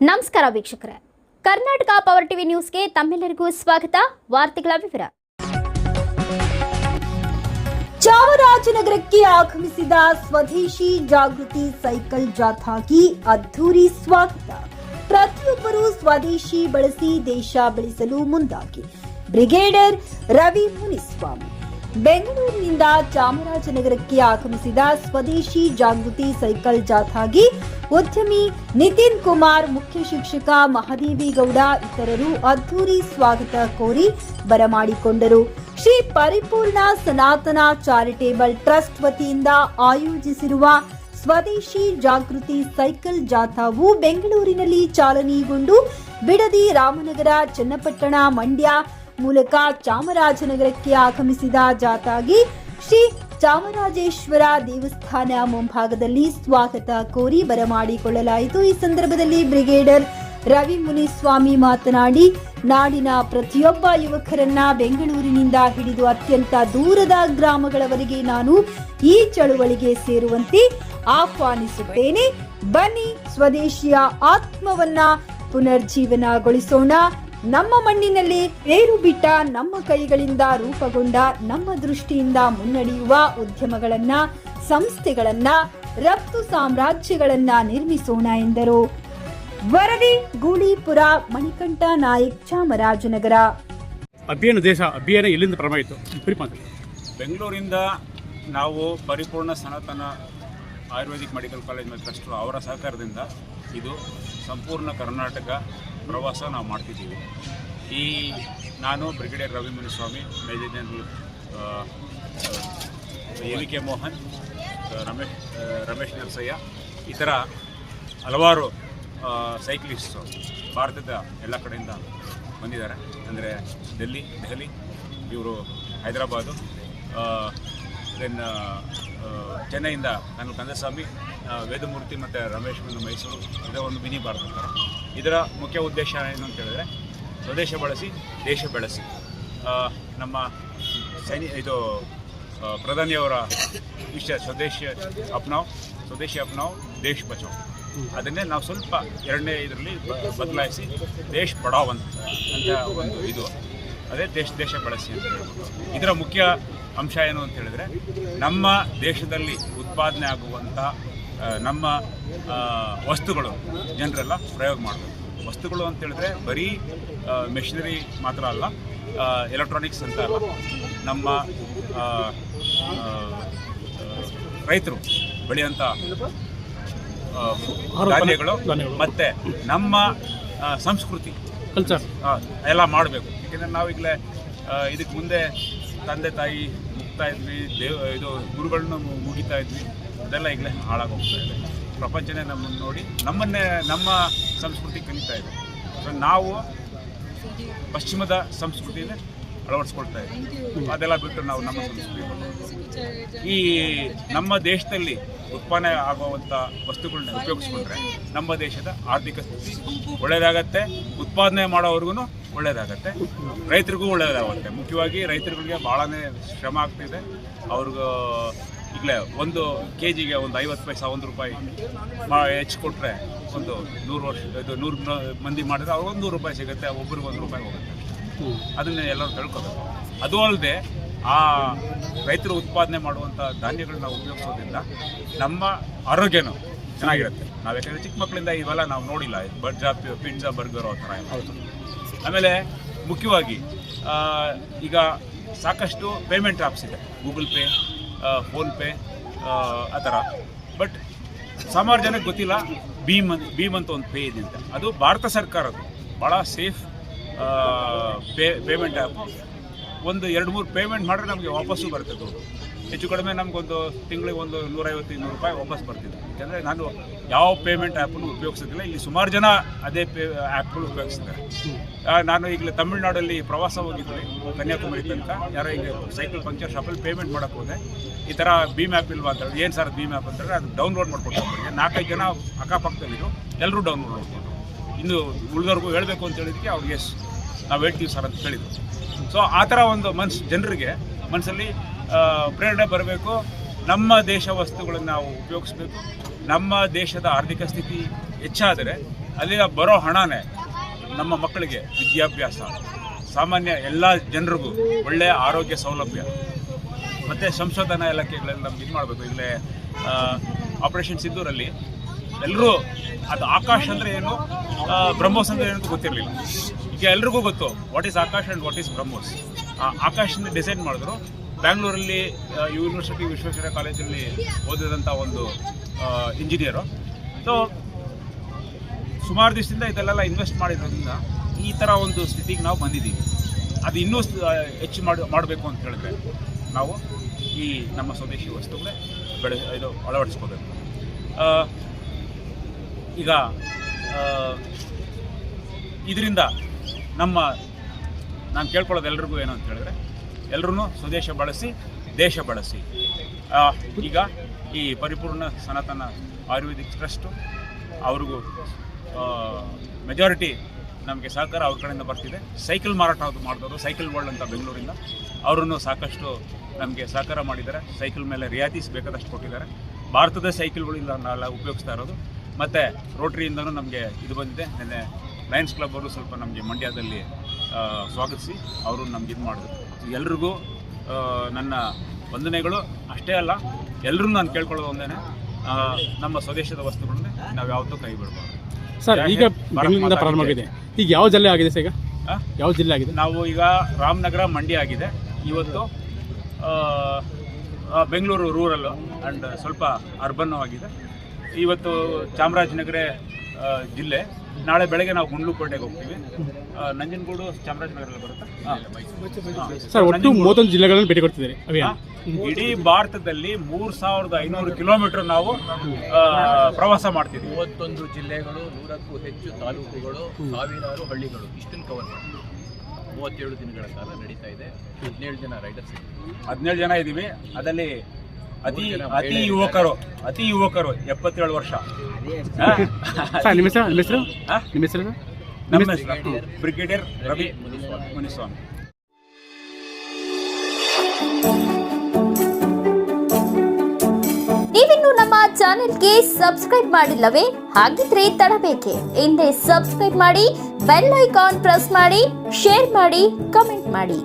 ನಮಸ್ಕಾರ ವೀಕ್ಷಕರೇ, Karnataka power TV ನ್ಯೂಸ್ಗೆ ತಮ್ಮೆಲ್ಲರಿಗೂ ಸ್ವಾಗತ. ವಾರ್ತೆಗಳ ವಿವರ. ಚಾಮರಾಜನಗರಕ್ಕೆ ಆಗಮಿಸಿದ ಸ್ವದೇಶಿ ಜಾಗೃತಿ ಸೈಕಲ್ ಜಾಥಾಗೆ ಅದ್ಧೂರಿ ಸ್ವಾಗತ. ಪ್ರತಿಯೊಬ್ಬರೂ ಸ್ವದೇಶಿ ಬಳಸಿ ದೇಶ ಬೆಳೆಸಲು ಮುಂದಾಗಿ. ಬ್ರಿಗೇಡಿಯರ್ ರವಿ ಮುನಿಸ್ವಾಮಿ. ಬೆಂಗಳೂರಿನಿಂದ ಚಾಮರಾಜನಗರಕ್ಕೆ ಆಗಮಿಸಿದ ಸ್ವದೇಶಿ ಜಾಗೃತಿ ಸೈಕಲ್ ಜಾಥಾಗೆ ಉದ್ಯಮಿ ನಿತಿನ್ ಕುಮಾರ್, ಮುಖ್ಯ ಶಿಕ್ಷಕ ಮಹದೇವೇಗೌಡ ಇತರರು ಅದ್ಧೂರಿ ಸ್ವಾಗತ ಕೋರಿ ಬರಮಾಡಿಕೊಂಡರು. ಶ್ರೀ ಪರಿಪೂರ್ಣ ಸನಾತನ ಚಾರಿಟೇಬಲ್ ಟ್ರಸ್ಟ್ ವತಿಯಿಂದ ಆಯೋಜಿಸಿರುವ ಸ್ವದೇಶಿ ಜಾಗೃತಿ ಸೈಕಲ್ ಜಾಥಾವು ಬೆಂಗಳೂರಿನಲ್ಲಿ ಚಾಲನೆಗೊಂಡು ಬಿಡದಿ, ರಾಮನಗರ, ಚನ್ನಪಟ್ಟಣ, ಮಂಡ್ಯ ಮೂಲಕ ಚಾಮರಾಜನಗರಕ್ಕೆ ಆಗಮಿಸಿದ ಜಾಥಾಗೆ ಶ್ರೀ ಚಾಮರಾಜೇಶ್ವರ ದೇವಸ್ಥಾನ ಮುಂಭಾಗದಲ್ಲಿ ಸ್ವಾಗತ ಕೋರಿ ಬರಮಾಡಿಕೊಳ್ಳಲಾಯಿತು. ಈ ಸಂದರ್ಭದಲ್ಲಿ ಬ್ರಿಗೇಡಿಯರ್ ರವಿ ಮುನಿಸ್ವಾಮಿ ಮಾತನಾಡಿ, ನಾಡಿನ ಪ್ರತಿಯೊಬ್ಬ ಯುವಕರನ್ನ ಬೆಂಗಳೂರಿನಿಂದ ಹಿಡಿದು ಅತ್ಯಂತ ದೂರದ ಗ್ರಾಮಗಳವರೆಗೆ ನಾನು ಈ ಚಳುವಳಿಗೆ ಸೇರುವಂತೆ ಆಹ್ವಾನಿಸುತ್ತೇನೆ. ಬನ್ನಿ, ಸ್ವದೇಶಿಯ ಆತ್ಮವನ್ನ ಪುನರ್ಜೀವನಗೊಳಿಸೋಣ. ನಮ್ಮ ಮಣ್ಣಿನಲ್ಲಿ ಬೇರು ಬಿಟ್ಟ, ನಮ್ಮ ಕೈಗಳಿಂದ ರೂಪುಗೊಂಡ, ನಮ್ಮ ದೃಷ್ಟಿಯಿಂದ ಮುನ್ನಡೆಯುವ ಉದ್ಯಮಗಳನ್ನ, ಸಂಸ್ಥೆಗಳನ್ನ, ರಫ್ತು ಸಾಮ್ರಾಜ್ಯಗಳನ್ನ ನಿರ್ಮಿಸೋಣ ಎಂದರು. ವರದಿ ಗೂಳಿಪುರ, ಮಣಿಕಂಠ ನಾಯಕ್, ಚಾಮರಾಜನಗರ. ಅಭಿಯಾನ ಎಲ್ಲಿಂದ ಪ್ರಾರಂಭ ಆಯಿತು? ಬೆಂಗಳೂರಿಂದ ನಾವು ಪರಿಪೂರ್ಣ ಸನಾತನ ಆಯುರ್ವೇದಿಕ್ ಮೆಡಿಕಲ್ ಕಾಲೇಜ್ ಮತ್ತು ಟ್ರಸ್ಟ್ ಅವರ ಸಹಕಾರದಿಂದ ಇದು ಸಂಪೂರ್ಣ ಕರ್ನಾಟಕ ಪ್ರವಾಸ ನಾವು ಮಾಡ್ತಿದ್ದೀವಿ. ನಾನು brigadier Ravi Muniswamy, major general AVK. Mohan, Ramesh Narasaiah, ಇತರ ಹಲವಾರು ಸೈಕ್ಲಿಸ್ಟು ಭಾರತದ ಎಲ್ಲ ಕಡೆಯಿಂದ ಬಂದಿದ್ದಾರೆ. ಅಂದರೆ ದೆಹಲಿ, ಇವರು ಹೈದರಾಬಾದು, ದೆನ್ ಚೆನ್ನೈಯಿಂದ ನಾನು ಕಂದಸ್ವಾಮಿ, ವೇದಮೂರ್ತಿ ಮತ್ತು ರಮೇಶ್ ಮೈಸೂರು. ಇದರ ಒಂದು ಮಿನಿ ಭಾರತ ಅಂತಾರೆ. ಇದರ ಮುಖ್ಯ ಉದ್ದೇಶ ಏನು ಅಂತ ಹೇಳಿದ್ರೆ, ಸ್ವದೇಶ ಬಳಸಿ ದೇಶ ಬೆಳೆಸಿ. ನಮ್ಮ ಪ್ರಧಾನಿಯವರ ವಿಷಯ ಸ್ವದೇಶಿ ಅಪ್ನಾವ್ ದೇಶ ಬಚಾವ್. ಅದನ್ನೇ ನಾವು ಸ್ವಲ್ಪ ಎರಡನೇ ಇದರಲ್ಲಿ ಬದಲಾಯಿಸಿ ದೇಶ ಬಡಾವ್ ಅಂತ ಒಂದು ಇದು, ಅದೇ ದೇಶ ಬಳಸಿ ಅಂತ ಹೇಳ್ಬೋದು. ಇದರ ಮುಖ್ಯ ಅಂಶ ಏನು ಅಂತ ಹೇಳಿದ್ರೆ, ನಮ್ಮ ದೇಶದಲ್ಲಿ ಉತ್ಪಾದನೆ ಆಗುವಂಥ ನಮ್ಮ ವಸ್ತುಗಳು ಜನರೆಲ್ಲ ಪ್ರಯೋಗ ಮಾಡಬೇಕು. ವಸ್ತುಗಳು ಅಂತ ಹೇಳಿದ್ರೆ ಬರೀ ಮೆಷಿನರಿ ಮಾತ್ರ ಅಲ್ಲ, ಎಲೆಕ್ಟ್ರಾನಿಕ್ಸ್ ಅಂತ ಅಲ್ಲ, ನಮ್ಮ ರೈತರು ಬೆಳೆಯುವಂಥ ಧಾನ್ಯಗಳು ಮತ್ತು ನಮ್ಮ ಸಂಸ್ಕೃತಿ ಕಲ್ಚರ್ ಎಲ್ಲ ಮಾಡಬೇಕು. ಏಕೆಂದರೆ ನಾವೀಗಲೇ ಇದಕ್ಕೆ ಮುಂದೆ ತಂದೆ ತಾಯಿ ಮುಗ್ತಾ ಇದ್ವಿ, ಗುರುಗಳನ್ನ ಮುಗಿತಾ ಇದ್ವಿ. ಅದೆಲ್ಲ ಈಗಲೇ ಹಾಳಾಗೋಗ್ತಾ ಇದೆ. ಪ್ರಪಂಚನೇ ನಮ್ಮನ್ನು ನೋಡಿ ನಮ್ಮ ಸಂಸ್ಕೃತಿ ಕಲಿತಾ ಇದೆ. ಸೊ ನಾವು ಪಶ್ಚಿಮದ ಸಂಸ್ಕೃತಿನೇ ಅಳವಡಿಸ್ಕೊಳ್ತಾ ಇದ್ದೀವಿ. ಅದೆಲ್ಲ ಬಿಟ್ಟು ನಾವು ನಮ್ಮ ಸಂಸ್ಕೃತಿ ಈ ನಮ್ಮ ದೇಶದಲ್ಲಿ ಉತ್ಪನ್ನ ಆಗುವಂಥ ವಸ್ತುಗಳನ್ನ ಉಪಯೋಗಿಸ್ಕೊಂಡ್ರೆ ನಮ್ಮ ದೇಶದ ಆರ್ಥಿಕ ಸ್ಥಿತಿ ಒಳ್ಳೆಯದಾಗತ್ತೆ, ಉತ್ಪಾದನೆ ಮಾಡೋವ್ರಿಗೂ ಒಳ್ಳೆಯದಾಗತ್ತೆ, ರೈತರಿಗೂ ಒಳ್ಳೆಯದಾಗುತ್ತೆ. ಮುಖ್ಯವಾಗಿ ರೈತರುಗಳಿಗೆ ಭಾಳನೇ ಶ್ರಮ ಆಗ್ತಿದೆ. ಅವ್ರಿಗೂ ಈಗಲೇ ಒಂದು ಕೆಜಿಗೆ ಒಂದು 50 ಪೈಸೆ, 1 ರೂಪಾಯಿ ಹೆಚ್ಚು ಕೊಟ್ಟರೆ ಒಂದು 100 ಮಂದಿ ಮಾಡಿದ್ರೆ ಅವ್ರಿಗೆ 100 ರೂಪಾಯಿ ಸಿಗುತ್ತೆ, ಒಬ್ರಿಗೆ 1 ರೂಪಾಯಿ ಹೋಗುತ್ತೆ. ಅದನ್ನೇ ಎಲ್ಲರೂ ತಿಳ್ಕೊಬೇಕು. ಅದು ಅಲ್ಲದೆ ಆ ರೈತರು ಉತ್ಪಾದನೆ ಮಾಡುವಂಥ ಧಾನ್ಯಗಳನ್ನ ಉಪಯೋಗಿಸೋದ್ರಿಂದ ನಮ್ಮ ಆರೋಗ್ಯನೂ ಚೆನ್ನಾಗಿರುತ್ತೆ. ನಾವು ಯಾಕಂದರೆ ಚಿಕ್ಕ ಮಕ್ಕಳಿಂದ ಇವೆಲ್ಲ ನಾವು ನೋಡಿಲ್ಲ, ಪಿಜ್ಜಾ ಬರ್ಗರ್ ಆ ಥರ ಎಲ್ಲ. ಆಮೇಲೆ ಮುಖ್ಯವಾಗಿ ಈಗ ಸಾಕಷ್ಟು ಪೇಮೆಂಟ್ ಆ್ಯಪ್ಸ್ ಇದೆ, ಗೂಗಲ್ ಪೇ, ಫೋನ್ಪೇ ಆ ಥರ. ಬಟ್ ಸುಮಾರು ಜನಕ್ಕೆ ಗೊತ್ತಿಲ್ಲ ಭೀಮ್ ಅಂತ ಒಂದು ಪೇ ಇದೆ ಅಂತ. ಅದು ಭಾರತ ಸರ್ಕಾರದ್ದು ಭಾಳ ಸೇಫ್ ಪೇಮೆಂಟ್ ಆ್ಯಪ್. ಒಂದು 2-3 ಪೇಮೆಂಟ್ ಮಾಡಿದ್ರೆ ನಮಗೆ ವಾಪಸ್ಸು ಬರುತ್ತೆ ದುಡ್ಡು. ಹೆಚ್ಚು ಕಡಿಮೆ ನಮಗೊಂದು ತಿಂಗಳಿಗೆ ಒಂದು 150-200 ರೂಪಾಯಿ ವಾಪಸ್ ಬರ್ತಿದೆ. ಯಾಕೆಂದರೆ ನಾನು ಯಾವ ಪೇಮೆಂಟ್ ಆ್ಯಪನ್ನು ಉಪಯೋಗಿಸೋದಿಲ್ಲ. ಇಲ್ಲಿ ಸುಮಾರು ಜನ ಅದೇ ಆ್ಯಪ್ಗಳು ಉಪಯೋಗಿಸ್ತಾರೆ. ನಾನು ಈಗಲೇ ತಮಿಳ್ನಾಡಲ್ಲಿ ಪ್ರವಾಸ ಹೋಗಿದ್ವಿ, ಕನ್ಯಾಕುಮಾರಿ ತನಕ. ಯಾರೋ ಈಗ ಸೈಕಲ್ ಪಂಕ್ಚರ್ ಶಾಪಲ್ಲಿ ಪೇಮೆಂಟ್ ಮಾಡೋಕ್ಕೆ ಹೋದೆ. ಈ ಥರ ಭೀಮ್ ಆ್ಯಪ್ ಇಲ್ವಾ ಅಂತ ಹೇಳಿ, ಏನು ಸರ್ ಭೀಮ್ ಆ್ಯಪ್ ಅಂತಂದರೆ ಅದು ಡೌನ್ಲೋಡ್ ಮಾಡ್ಕೊಂಡು ಹೋಗ್ತಾರೆ. 4-5 ಜನ ಅಕ್ಕಪಕ್ಕದಲ್ಲಿದ್ದು ಎಲ್ಲರೂ ಡೌನ್ಲೋಡ್ ಮಾಡ್ಕೊಂಡು, ಇನ್ನು ಉಳಿದವ್ರಿಗೂ ಹೇಳಬೇಕು ಅಂತ ಹೇಳಿದಕ್ಕೆ ಅವ್ರಿಗೆ ನಾವು ಹೇಳ್ತೀವಿ ಸರ್ ಅಂತ ಹೇಳಿದ್ರು. ಸೊ ಆ ಥರ ಒಂದು ಜನರಿಗೆ ಮನಸ್ಸಲ್ಲಿ ಪ್ರೇರಣೆ ಬರಬೇಕು. ನಮ್ಮ ದೇಶ ವಸ್ತುಗಳನ್ನು ನಾವು ಉಪಯೋಗಿಸ್ಬೇಕು. ನಮ್ಮ ದೇಶದ ಆರ್ಥಿಕ ಸ್ಥಿತಿ ಹೆಚ್ಚಾದರೆ ಅಲ್ಲಿಂದ ಬರೋ ಹಣನೇ ನಮ್ಮ ಮಕ್ಕಳಿಗೆ ವಿದ್ಯಾಭ್ಯಾಸ, ಸಾಮಾನ್ಯ ಎಲ್ಲ ಜನರಿಗೂ ಒಳ್ಳೆಯ ಆರೋಗ್ಯ ಸೌಲಭ್ಯ ಮತ್ತು ಸಂಶೋಧನಾ ಇಲಾಖೆಗಳಲ್ಲಿ ನಮ್ಗೆ ಇದು ಮಾಡಬೇಕು. ಇಲ್ಲೇ ಆಪರೇಷನ್ ಸಿಂಧೂರಲ್ಲಿ ಎಲ್ಲರೂ ಅದು ಆಕಾಶ್ ಅಂದರೆ ಏನು, ಬ್ರಹ್ಮೋಸ್ ಅಂದರೆ ಏನು ಗೊತ್ತಿರಲಿಲ್ಲ. ಈಗ ಎಲ್ರಿಗೂ ಗೊತ್ತು what is Akash and what is BrahMos. ಆಕಾಶದಿಂದ ಡಿಸೈನ್ ಮಾಡಿದ್ರು. ಬ್ಯಾಂಗ್ಳೂರಲ್ಲಿ ಯೂನಿವರ್ಸಿಟಿ ವಿಶ್ವೇಶ್ವರಯ್ಯ ಕಾಲೇಜಲ್ಲಿ ಓದಿದಂಥ ಒಂದು ಇಂಜಿನಿಯರು. ಸೊ ಸುಮಾರು ದಿವಸದಿಂದ ಇದೆಲ್ಲ ಇನ್ವೆಸ್ಟ್ ಮಾಡಿರೋದ್ರಿಂದ ಈ ಥರ ಒಂದು ಸ್ಥಿತಿಗೆ ನಾವು ಬಂದಿದ್ದೀವಿ. ಅದು ಇನ್ನೂ ಹೆಚ್ಚು ಮಾಡಬೇಕು ಅಂತ ಹೇಳಿದ್ರೆ ನಾವು ಈ ನಮ್ಮ ಸ್ವದೇಶಿ ವಸ್ತುಗಳೇ ಇದು ಅಳವಡಿಸ್ಕೋಬೇಕು. ಈಗ ಇದರಿಂದ ನಾನು ಕೇಳ್ಕೊಳ್ಳೋದು ಎಲ್ರಿಗೂ ಏನು ಅಂತ ಹೇಳಿದ್ರೆ, ಎಲ್ಲರೂ ಸ್ವದೇಶ ಬಳಸಿ ದೇಶ ಬಳಸಿ. ಈಗ ಈ ಪರಿಪೂರ್ಣ ಸನಾತನ ಆಯುರ್ವೇದಿಕ್ ಟ್ರಸ್ಟು ಅವ್ರಿಗೂ ಮೆಜಾರಿಟಿ ನಮಗೆ ಸಹಕಾರ ಅವ್ರ ಕಡೆಯಿಂದ ಬರ್ತಿದೆ. ಸೈಕಲ್ ಮಾರಾಟ ಮಾಡಿದವರು ಸೈಕಲ್ ವರ್ಲ್ಡ್ ಅಂತ ಬೆಂಗಳೂರಿಂದ ಅವರನ್ನು ಸಾಕಷ್ಟು ನಮಗೆ ಸಹಕಾರ ಮಾಡಿದ್ದಾರೆ. ಸೈಕಲ್ ಮೇಲೆ ರಿಯಾಯಿತಿ ಬೇಕಾದಷ್ಟು ಕೊಟ್ಟಿದ್ದಾರೆ. ಭಾರತದ ಸೈಕಲ್ಗಳಿಂದ ನಾವೆಲ್ಲ ಉಪಯೋಗಿಸ್ತಾ ಇರೋದು. ಮತ್ತು ರೋಟ್ರಿಯಿಂದನೂ ನಮಗೆ ಇದು ಬಂದಿದೆ. ನೆನ್ನೆ ಲಯನ್ಸ್ ಕ್ಲಬ್ ಅವರು ಸ್ವಲ್ಪ ನಮಗೆ ಮಂಡ್ಯದಲ್ಲಿ ಸ್ವಾಗತಿಸಿ ಅವರು ನಮ್ಗೆ ಇದು ಮಾಡಿದ್ರು. ಎಲ್ರಿಗೂ ನನ್ನ ವಂದನೆಗಳು. ಅಷ್ಟೇ ಅಲ್ಲ, ಎಲ್ಲರೂ ನಾನು ಕೇಳ್ಕೊಳ್ಳೋದು ಒಂದೇ, ನಮ್ಮ ಸ್ವದೇಶದ ವಸ್ತುಗಳನ್ನೇ ನಾವು ಯಾವತ್ತೂ ಕೈ ಬಿಡಬಾರ್ದು. ಸರ್, ಈಗ ಬೆಂಗಳೂರಿನಿಂದ ಪ್ರಾರಂಭ ಆಗಿದೆ. ಈಗ ಯಾವ ಜಿಲ್ಲೆ ಆಗಿದೆ ಸರ್? ಈಗ ಯಾವ ಜಿಲ್ಲೆ ಆಗಿದೆ? ನಾವು ಈಗ ರಾಮನಗರ, ಮಂಡ್ಯ ಆಗಿದೆ. ಇವತ್ತು ಬೆಂಗಳೂರು ರೂರಲ್ ಆ್ಯಂಡ್ ಸ್ವಲ್ಪ ಅರ್ಬನ್ನು ಆಗಿದೆ. ಇವತ್ತು ಚಾಮರಾಜನಗರ ಜಿಲ್ಲೆ. ನಾಳೆ ಬೆಳಗ್ಗೆ ನಾವು ಗುಂಡ್ಲುಪೇಟೆಗೆ ಹೋಗ್ತೀವಿ. ನಂಜನಗೂಡು ಚಾಮರಾಜನಗರ ಬರುತ್ತೆ ಸರ್. ಒಟ್ಟು 31 ಜಿಲ್ಲೆಗಳನ್ನು ಭೇಟಿ ಕೊಡ್ತಿದ್ದಾರೆ. ಇಡೀ ಭಾರತದಲ್ಲಿ 3500 ಕಿಲೋಮೀಟರ್ ನಾವು ಪ್ರವಾಸ ಮಾಡ್ತೀವಿ. 31 ಜಿಲ್ಲೆಗಳು, 100ಕ್ಕೂ ಹೆಚ್ಚು ತಾಲೂಕುಗಳು, ಸಾವಿರಾರು ಹಳ್ಳಿಗಳು, ಇಷ್ಟನ್ನು ಕವರ್ ಮಾಡ್ತೀವಿ. 37 ದಿನಗಳ ಕಾಲ ನಡೀತಾ ಇದೆ. 17 ಜನ ರೈಡರ್ಸ್, 17 ಜನ ಇದ್ದೀವಿ. ಅದರಲ್ಲಿ ಅತಿ ಯುವಕರು 77 ವರ್ಷ. ನಿಮ್ಮ ಹೆಸರು? ನಮ್ಮ ಬ್ರಿಗೇಡಿಯರ್ ರವಿ ಮುನಿಸ್ವಾಮಿ. ನೀವಿನ್ನು ನಮ್ಮ ಚಾನೆಲ್ಗೆ ಸಬ್ಸ್ಕ್ರೈಬ್ ಮಾಡಿಲ್ಲವೇ? ಹಾಗಿದ್ರೆ ತಡಬೇಕೆ? ಹಿಂದೆ ಸಬ್ಸ್ಕ್ರೈಬ್ ಮಾಡಿ, ಬೆಲ್ ಐಕಾನ್ ಪ್ರೆಸ್ ಮಾಡಿ, ಶೇರ್ ಮಾಡಿ, ಕಮೆಂಟ್ ಮಾಡಿ.